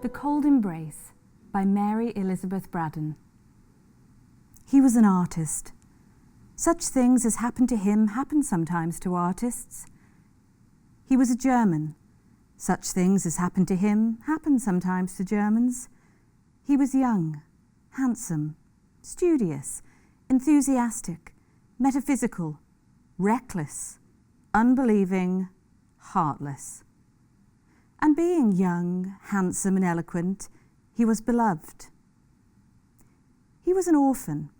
The Cold Embrace by Mary Elizabeth Braddon. He was an artist. Such things as happen to him happen sometimes to artists. He was a German. Such things as happen to him happen sometimes to Germans. He was young, handsome, studious, enthusiastic, metaphysical, reckless, unbelieving, heartless. And being young, handsome, and eloquent, he was beloved. He was an orphan,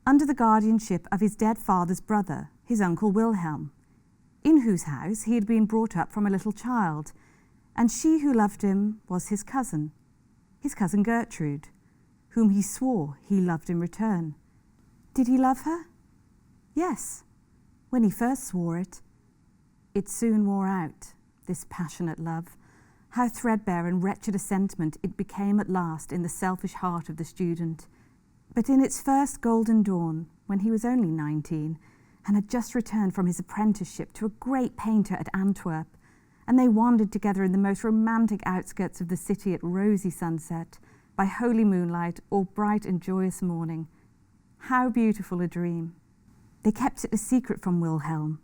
under the guardianship of his dead father's brother, his uncle Wilhelm, in whose house he had been brought up from a little child, and she who loved him was his cousin Gertrude, whom he swore he loved in return. Did he love her? Yes, when he first swore it. It soon wore out, this passionate love. How threadbare and wretched a sentiment it became at last in the selfish heart of the student. But in its first golden dawn, when he was only 19, and had just returned from his apprenticeship to a great painter at Antwerp, and they wandered together in the most romantic outskirts of the city at rosy sunset, by holy moonlight or bright and joyous morning. How beautiful a dream! They kept it a secret from Wilhelm,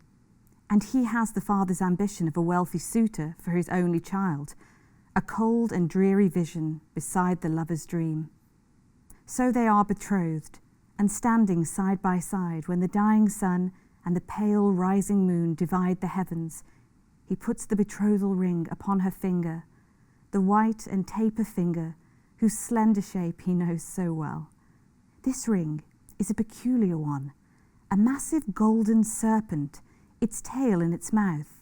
and he has the father's ambition of a wealthy suitor for his only child, a cold and dreary vision beside the lover's dream. So they are betrothed, and standing side by side when the dying sun and the pale rising moon divide the heavens, he puts the betrothal ring upon her finger, the white and taper finger whose slender shape he knows so well. This ring is a peculiar one, a massive golden serpent, its tail in its mouth,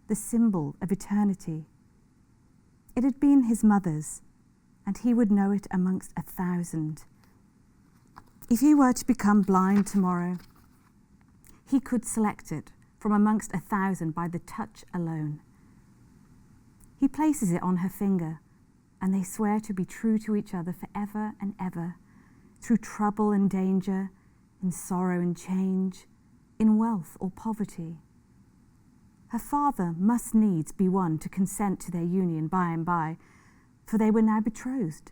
the symbol of eternity. It had been his mother's, and he would know it amongst 1,000. If he were to become blind tomorrow, he could select it from amongst 1,000 by the touch alone. He places it on her finger, and they swear to be true to each other forever and ever, through trouble and danger, in sorrow and change, in wealth or poverty. Her father must needs be one to consent to their union by and by, for they were now betrothed,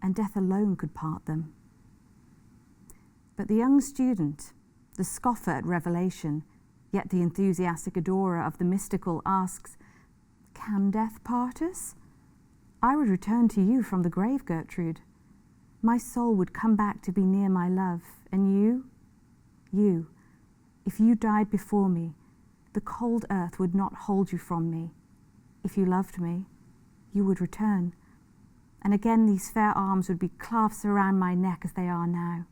and death alone could part them. But the young student, the scoffer at revelation, yet the enthusiastic adorer of the mystical, asks, "Can death part us? I would return to you from the grave, Gertrude. My soul would come back to be near my love, and you, if you died before me, the cold earth would not hold you from me. If you loved me, you would return, and again these fair arms would be clasped around my neck as they are now."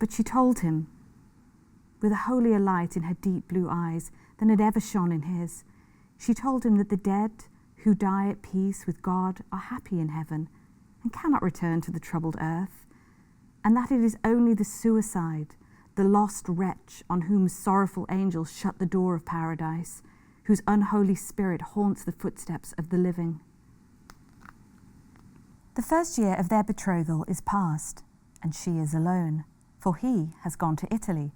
But she told him, with a holier light in her deep blue eyes than had ever shone in his, she told him that the dead who die at peace with God are happy in heaven and cannot return to the troubled earth, and that it is only the suicide, the lost wretch on whom sorrowful angels shut the door of paradise, whose unholy spirit haunts the footsteps of the living. The first year of their betrothal is past, and she is alone, for he has gone to Italy,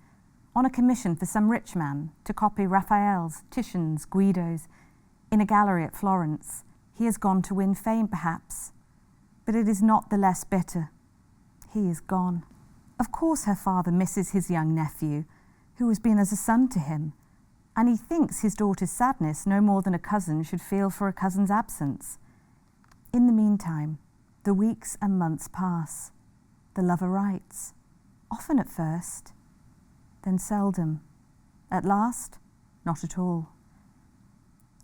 on a commission for some rich man to copy Raphael's, Titian's, Guido's, in a gallery at Florence. He has gone to win fame, perhaps, but it is not the less bitter. He is gone. Of course her father misses his young nephew, who has been as a son to him, and he thinks his daughter's sadness no more than a cousin should feel for a cousin's absence. In the meantime, the weeks and months pass. The lover writes, often at first, then seldom. At last, not at all.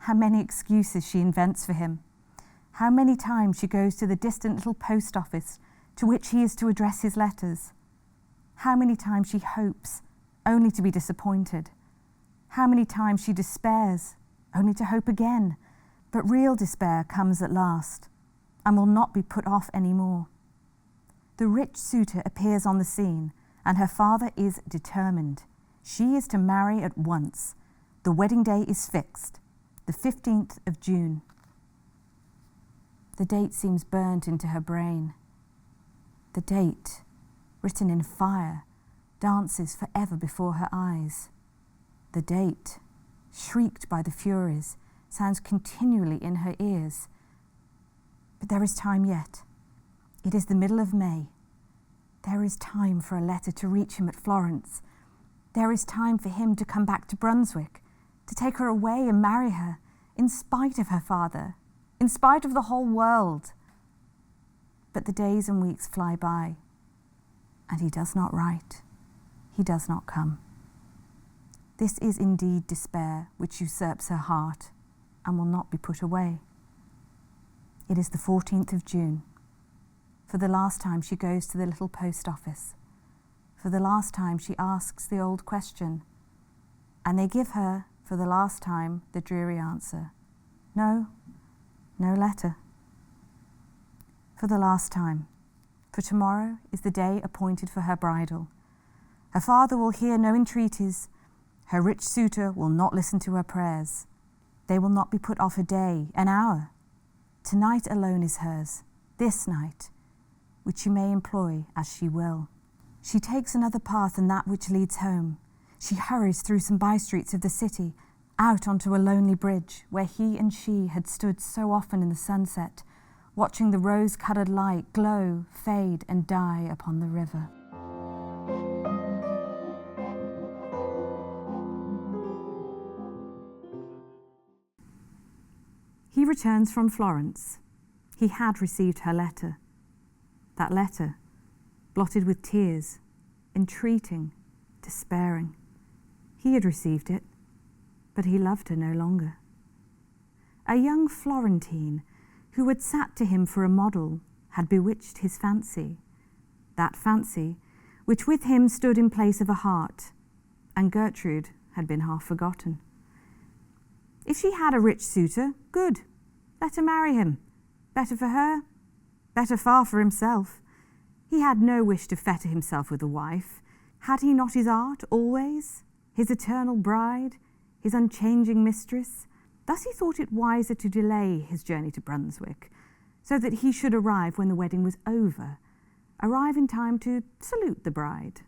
How many excuses she invents for him. How many times she goes to the distant little post office to which he is to address his letters. How many times she hopes, only to be disappointed. How many times she despairs, only to hope again. But real despair comes at last, and will not be put off any more. The rich suitor appears on the scene, and her father is determined. She is to marry at once. The wedding day is fixed, the 15th of June. The date seems burnt into her brain. The date, written in fire, dances forever before her eyes. The date, shrieked by the Furies, sounds continually in her ears. But there is time yet. It is the middle of May. There is time for a letter to reach him at Florence. There is time for him to come back to Brunswick, to take her away and marry her, in spite of her father, in spite of the whole world. But the days and weeks fly by, and he does not write. He does not come. This is indeed despair which usurps her heart and will not be put away. It is the 14th of June. For the last time she goes to the little post office. For the last time she asks the old question, and they give her, for the last time, the dreary answer. No, no letter. For the last time, for tomorrow is the day appointed for her bridal. Her father will hear no entreaties. Her rich suitor will not listen to her prayers. They will not be put off a day, an hour. Tonight alone is hers, this night, which she may employ as she will. She takes another path than that which leads home. She hurries through some by-streets of the city, out onto a lonely bridge where he and she had stood so often in the sunset, watching the rose-coloured light glow, fade and die upon the river. He returns from Florence. He had received her letter. That letter, blotted with tears, entreating, despairing. He had received it, but he loved her no longer. A young Florentine who had sat to him for a model had bewitched his fancy, that fancy which with him stood in place of a heart, and Gertrude had been half forgotten. If she had a rich suitor, good, let her marry him. Better for her, better far for himself. He had no wish to fetter himself with a wife. Had he not his art always, his eternal bride, his unchanging mistress? Thus he thought it wiser to delay his journey to Brunswick, so that he should arrive when the wedding was over, arrive in time to salute the bride.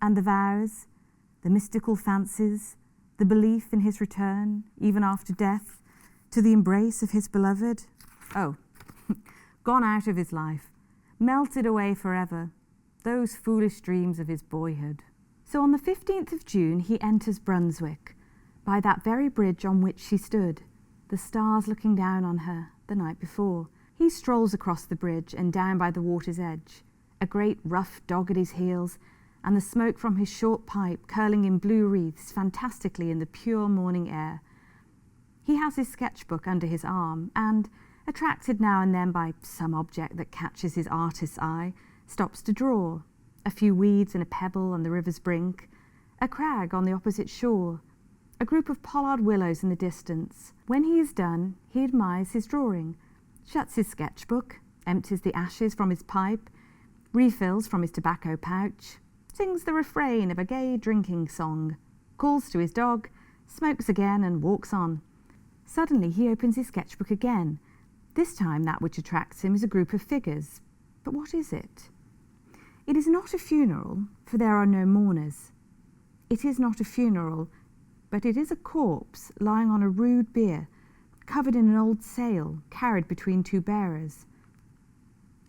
And the vows, the mystical fancies, the belief in his return, even after death, to the embrace of his beloved, gone out of his life, melted away forever, those foolish dreams of his boyhood. So on the 15th of June he enters Brunswick, by that very bridge on which she stood, the stars looking down on her the night before. He strolls across the bridge and down by the water's edge, a great rough dog at his heels, and the smoke from his short pipe curling in blue wreaths fantastically in the pure morning air. He has his sketchbook under his arm and, attracted now and then by some object that catches his artist's eye, stops to draw. A few weeds and a pebble on the river's brink, a crag on the opposite shore, a group of pollard willows in the distance. When he is done, he admires his drawing, shuts his sketchbook, empties the ashes from his pipe, refills from his tobacco pouch, sings the refrain of a gay drinking song, calls to his dog, smokes again and walks on. Suddenly he opens his sketchbook again. This time that which attracts him is a group of figures. But what is it? It is not a funeral, for there are no mourners. It is not a funeral, but it is a corpse lying on a rude bier, covered in an old sail, carried between two bearers.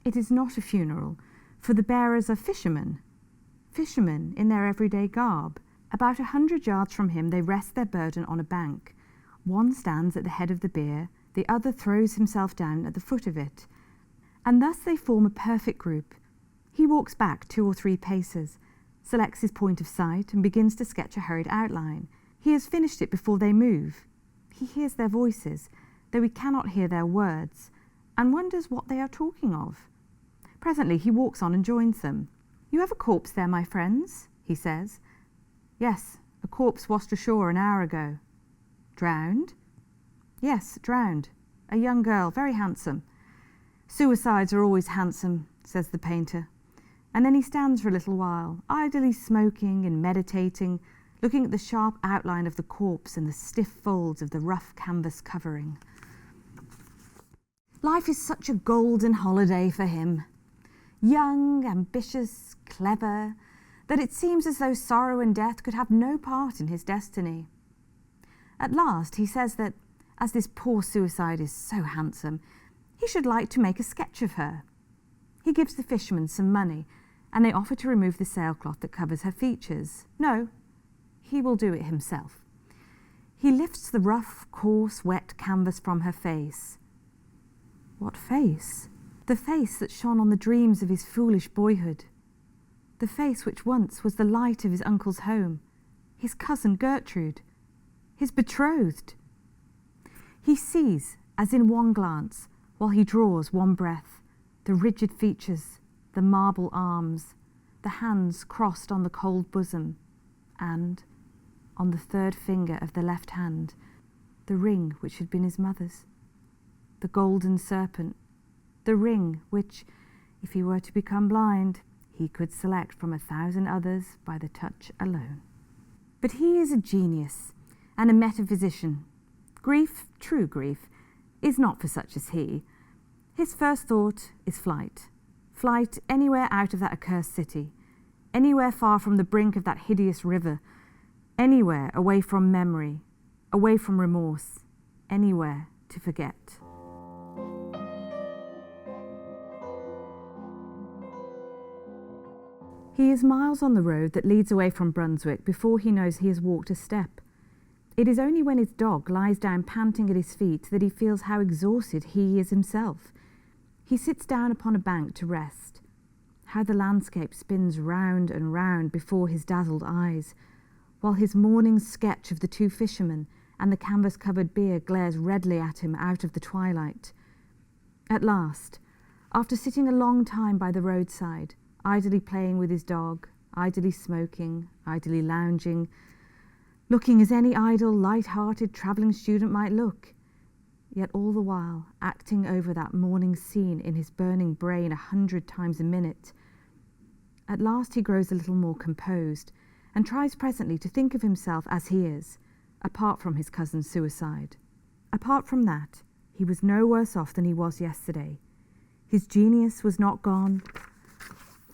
It is not a funeral, for the bearers are fishermen in their everyday garb. About 100 yards from him they rest their burden on a bank. One stands at the head of the bier, the other throws himself down at the foot of it, and thus they form a perfect group. He walks back 2 or 3 paces, selects his point of sight, and begins to sketch a hurried outline. He has finished it before they move. He hears their voices, though he cannot hear their words, and wonders what they are talking of. Presently he walks on and joins them. "You have a corpse there, my friends?" he says. "Yes, a corpse washed ashore an hour ago." "Drowned?" "Yes, drowned. A young girl, very handsome." "Suicides are always handsome," says the painter. And then he stands for a little while, idly smoking and meditating, looking at the sharp outline of the corpse and the stiff folds of the rough canvas covering. Life is such a golden holiday for him. Young, ambitious, clever, that it seems as though sorrow and death could have no part in his destiny. At last he says that, as this poor suicide is so handsome, He should like to make a sketch of her. He gives the fishermen some money, and they offer to remove the sailcloth that covers her features. No, he will do it himself. He lifts the rough, coarse, wet canvas from her face. What face? The face that shone on the dreams of his foolish boyhood. The face which once was the light of his uncle's home, his cousin Gertrude, his betrothed. He sees, as in one glance, while he draws one breath, the rigid features, the marble arms, the hands crossed on the cold bosom, and, on the third finger of the left hand, the ring which had been his mother's, the golden serpent, the ring which, if he were to become blind, he could select from 1,000 others by the touch alone. But he is a genius and a metaphysician. Grief, true grief, is not for such as he. His first thought is flight. Flight anywhere out of that accursed city, anywhere far from the brink of that hideous river, anywhere away from memory, away from remorse, anywhere to forget. He is miles on the road that leads away from Brunswick before he knows he has walked a step. It is only when his dog lies down panting at his feet that he feels how exhausted he is himself. He sits down upon a bank to rest. How the landscape spins round and round before his dazzled eyes, while his morning sketch of the two fishermen and the canvas-covered bier glares redly at him out of the twilight. At last, after sitting a long time by the roadside, idly playing with his dog, idly smoking, idly lounging, looking as any idle, light-hearted travelling student might look, yet all the while acting over that morning scene in his burning brain 100 times a minute. At last he grows a little more composed, and tries presently to think of himself as he is, apart from his cousin's suicide. Apart from that, he was no worse off than he was yesterday. His genius was not gone.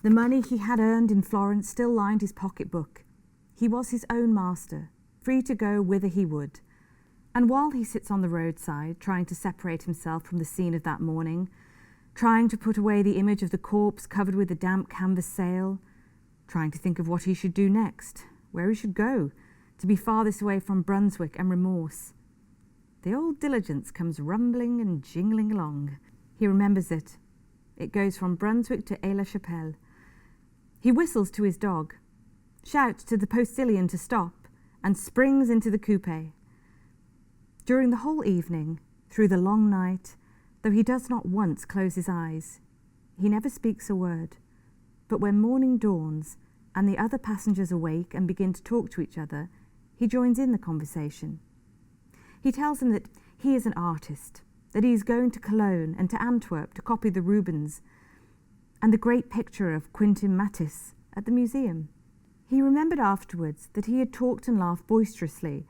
The money he had earned in Florence still lined his pocketbook. He was his own master, free to go whither he would. And while he sits on the roadside, trying to separate himself from the scene of that morning, trying to put away the image of the corpse covered with the damp canvas sail, trying to think of what he should do next, where he should go, to be farthest away from Brunswick and remorse, the old diligence comes rumbling and jingling along. He remembers it. It goes from Brunswick to Aix-la-Chapelle. He whistles to his dog, shouts to the postilion to stop, and springs into the coupe. During the whole evening, through the long night, though he does not once close his eyes, he never speaks a word. But when morning dawns and the other passengers awake and begin to talk to each other, he joins in the conversation. He tells them that he is an artist, that he is going to Cologne and to Antwerp to copy the Rubens and the great picture of Quentin Matisse at the museum. He remembered afterwards that he had talked and laughed boisterously,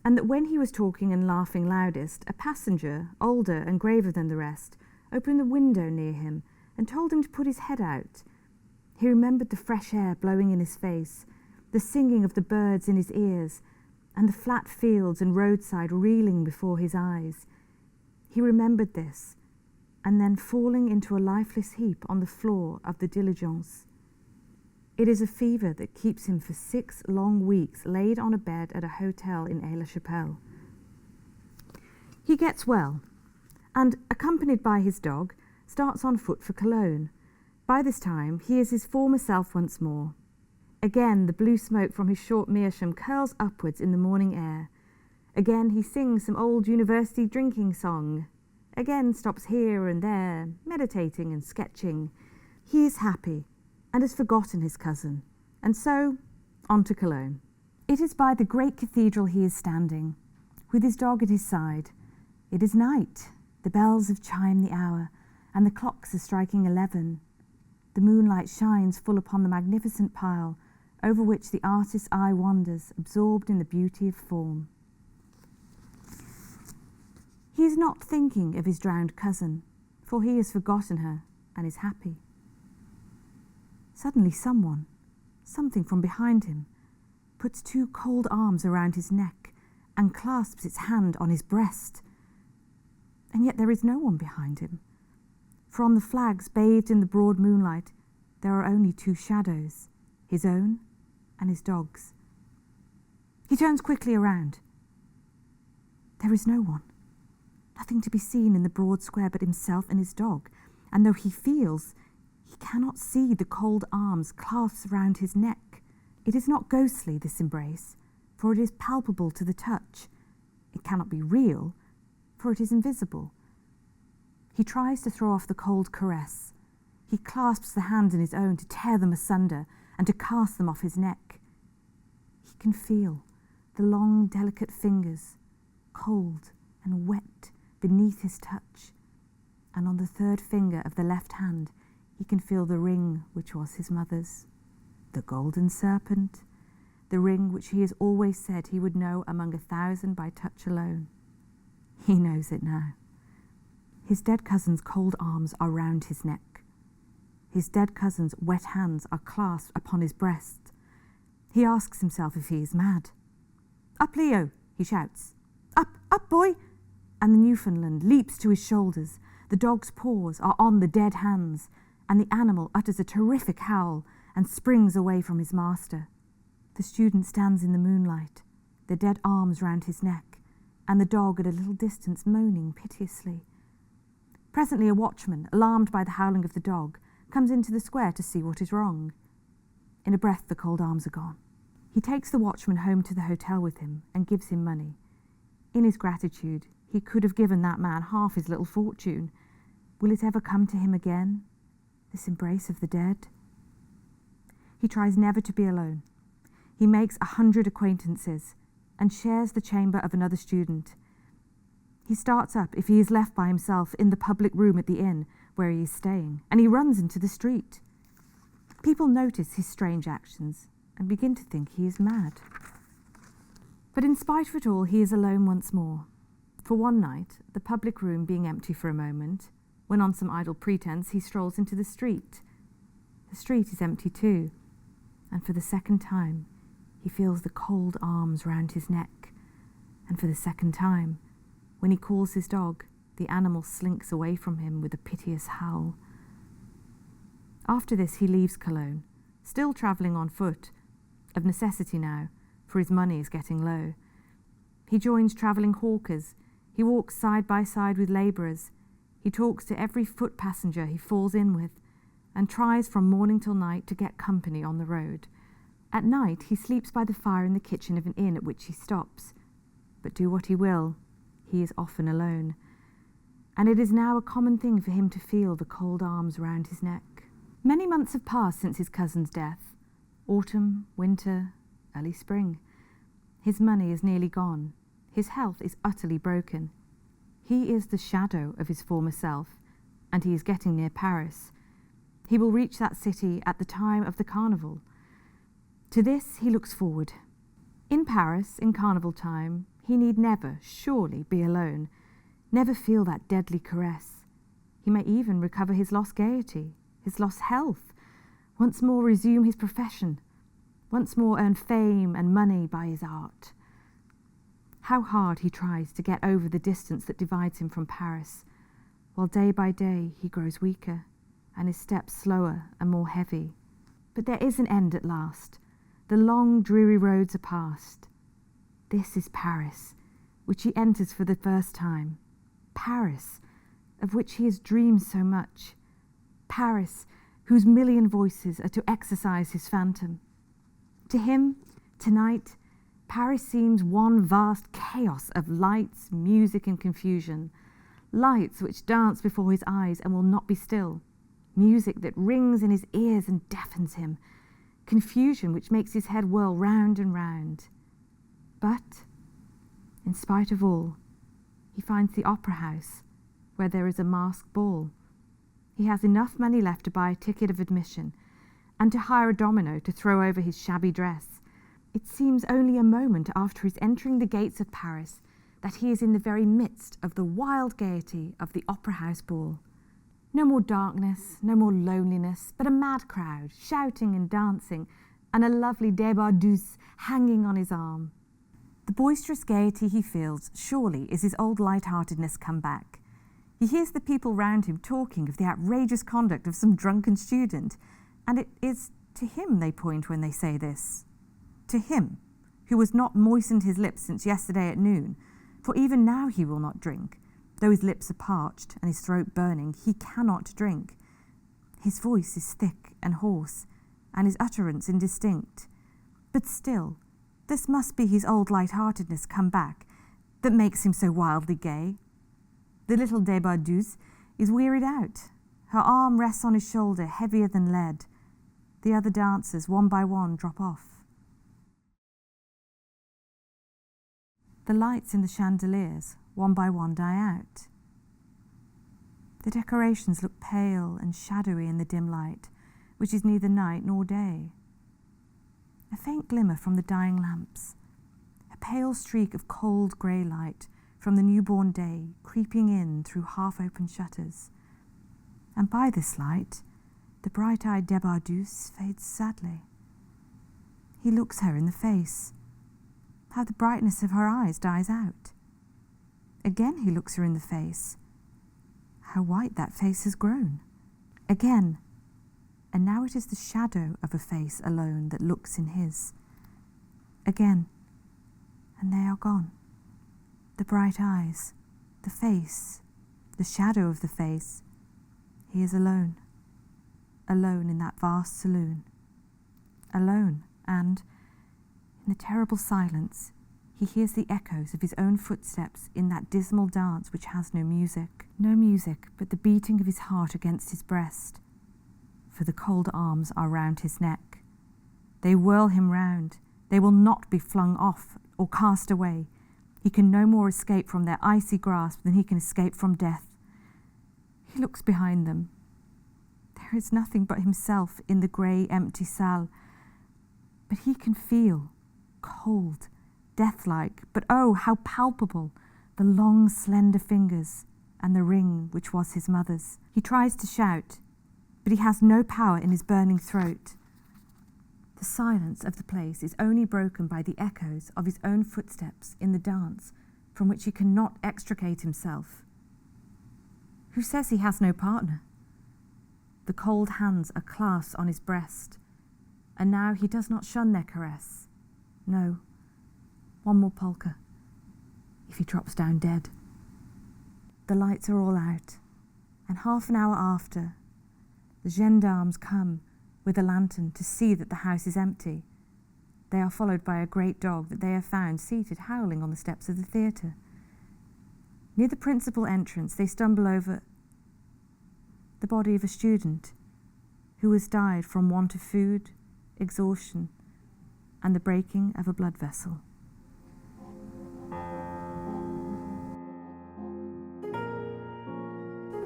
and that when he was talking and laughing loudest, a passenger, older and graver than the rest, opened the window near him and told him to put his head out. He remembered the fresh air blowing in his face, the singing of the birds in his ears, and the flat fields and roadside reeling before his eyes. He remembered this, and then falling into a lifeless heap on the floor of the diligence. It is a fever that keeps him for 6 long weeks laid on a bed at a hotel in Aix-la-Chapelle. He gets well, and, accompanied by his dog, starts on foot for Cologne. By this time, he is his former self once more. Again, the blue smoke from his short meerschaum curls upwards in the morning air. Again, he sings some old university drinking song. Again, stops here and there, meditating and sketching. He is happy, and has forgotten his cousin, and so on to Cologne. It is by the great cathedral he is standing, with his dog at his side. It is night. The bells have chimed the hour, and the clocks are striking 11. The moonlight shines full upon the magnificent pile, over which the artist's eye wanders, absorbed in the beauty of form. He is not thinking of his drowned cousin, for he has forgotten her and is happy. Suddenly something from behind him, puts 2 cold arms around his neck and clasps its hand on his breast. And yet there is no one behind him, for on the flags bathed in the broad moonlight there are only two shadows, his own and his dog's. He turns quickly around. There is no one. Nothing to be seen in the broad square but himself and his dog, and though he feels, he cannot see the cold arms clasped round his neck. It is not ghostly, this embrace, for it is palpable to the touch. It cannot be real, for it is invisible. He tries to throw off the cold caress. He clasps the hands in his own to tear them asunder and to cast them off his neck. He can feel the long, delicate fingers, cold and wet beneath his touch, and on the third finger of the left hand he can feel the ring which was his mother's, the golden serpent, the ring which he has always said he would know among 1,000 by touch alone. He knows it now. His dead cousin's cold arms are round his neck. His dead cousin's wet hands are clasped upon his breast. He asks himself if he is mad. "Up, Leo!" he shouts. "Up, up, boy!" And the Newfoundland leaps to his shoulders. The dog's paws are on the dead hands, and the animal utters a terrific howl and springs away from his master. The student stands in the moonlight, the dead arms round his neck, and the dog at a little distance moaning piteously. Presently a watchman, alarmed by the howling of the dog, comes into the square to see what is wrong. In a breath the cold arms are gone. He takes the watchman home to the hotel with him and gives him money. In his gratitude, he could have given that man half his little fortune. Will it ever come to him again, this embrace of the dead? He tries never to be alone. He makes 100 acquaintances and shares the chamber of another student. He starts up if he is left by himself in the public room at the inn where he is staying, and he runs into the street. People notice his strange actions and begin to think he is mad. But in spite of it all, he is alone once more. For one night, the public room being empty for a moment, when on some idle pretense he strolls into the street. The street is empty too, and for the second time he feels the cold arms round his neck, and for the second time, when he calls his dog, the animal slinks away from him with a piteous howl. After this he leaves Cologne, still travelling on foot, of necessity now, for his money is getting low. He joins travelling hawkers, he walks side by side with labourers, he talks to every foot passenger he falls in with, and tries from morning till night to get company on the road. At night he sleeps by the fire in the kitchen of an inn at which he stops, but do what he will, he is often alone, and it is now a common thing for him to feel the cold arms round his neck. Many months have passed since his cousin's death, autumn, winter, early spring. His money is nearly gone, his health is utterly broken. He is the shadow of his former self, and he is getting near Paris. He will reach that city at the time of the carnival. To this he looks forward. In Paris, in carnival time, he need never, surely, be alone, never feel that deadly caress. He may even recover his lost gaiety, his lost health, once more resume his profession, once more earn fame and money by his art. How hard he tries to get over the distance that divides him from Paris, while day by day he grows weaker, and his steps slower and more heavy. But there is an end at last. The long, dreary roads are past. This is Paris, which he enters for the first time. Paris, of which he has dreamed so much. Paris, whose million voices are to exercise his phantom. To him, tonight, Paris seems one vast chaos of lights, music, and confusion. Lights which dance before his eyes and will not be still. Music that rings in his ears and deafens him. Confusion which makes his head whirl round and round. But, in spite of all, he finds the opera house, where there is a masked ball. He has enough money left to buy a ticket of admission, and to hire a domino to throw over his shabby dress. It seems only a moment after his entering the gates of Paris that he is in the very midst of the wild gaiety of the opera house ball. No more darkness, no more loneliness, but a mad crowd, shouting and dancing, and a lovely débardeusse hanging on his arm. The boisterous gaiety he feels, surely, is his old light-heartedness come back. He hears the people round him talking of the outrageous conduct of some drunken student, and it is to him they point when they say this. To him, who has not moistened his lips since yesterday at noon, for even now he will not drink. Though his lips are parched and his throat burning, he cannot drink. His voice is thick and hoarse, and his utterance indistinct. But still, this must be his old light-heartedness come back, that makes him so wildly gay. The little débardeuse is wearied out. Her arm rests on his shoulder, heavier than lead. The other dancers, one by one, drop off. The lights in the chandeliers, one by one, die out. The decorations look pale and shadowy in the dim light, which is neither night nor day. A faint glimmer from the dying lamps, a pale streak of cold grey light from the newborn day creeping in through half-open shutters. And by this light, the bright-eyed débardeuse fades sadly. He looks her in the face. How the brightness of her eyes dies out. Again he looks her in the face. How white that face has grown. Again, and now it is the shadow of a face alone that looks in his. Again, and they are gone. The bright eyes, the face, the shadow of the face. He is alone. Alone in that vast saloon. Alone, and, in the terrible silence, he hears the echoes of his own footsteps in that dismal dance which has no music. No music but the beating of his heart against his breast. For the cold arms are round his neck. They whirl him round. They will not be flung off or cast away. He can no more escape from their icy grasp than he can escape from death. He looks behind them. There is nothing but himself in the grey, empty salle. But he can feel, cold, death-like, but oh, how palpable, the long, slender fingers and the ring which was his mother's. He tries to shout, but he has no power in his burning throat. The silence of the place is only broken by the echoes of his own footsteps in the dance from which he cannot extricate himself. Who says he has no partner? The cold hands are clasped on his breast, and now he does not shun their caress. No, one more polka, if he drops down dead. The lights are all out, and half an hour after, the gendarmes come with a lantern to see that the house is empty. They are followed by a great dog that they have found seated howling on the steps of the theatre. Near the principal entrance, they stumble over the body of a student who has died from want of food, exhaustion, and the breaking of a blood vessel.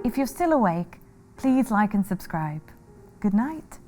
If you're still awake, please like and subscribe. Good night.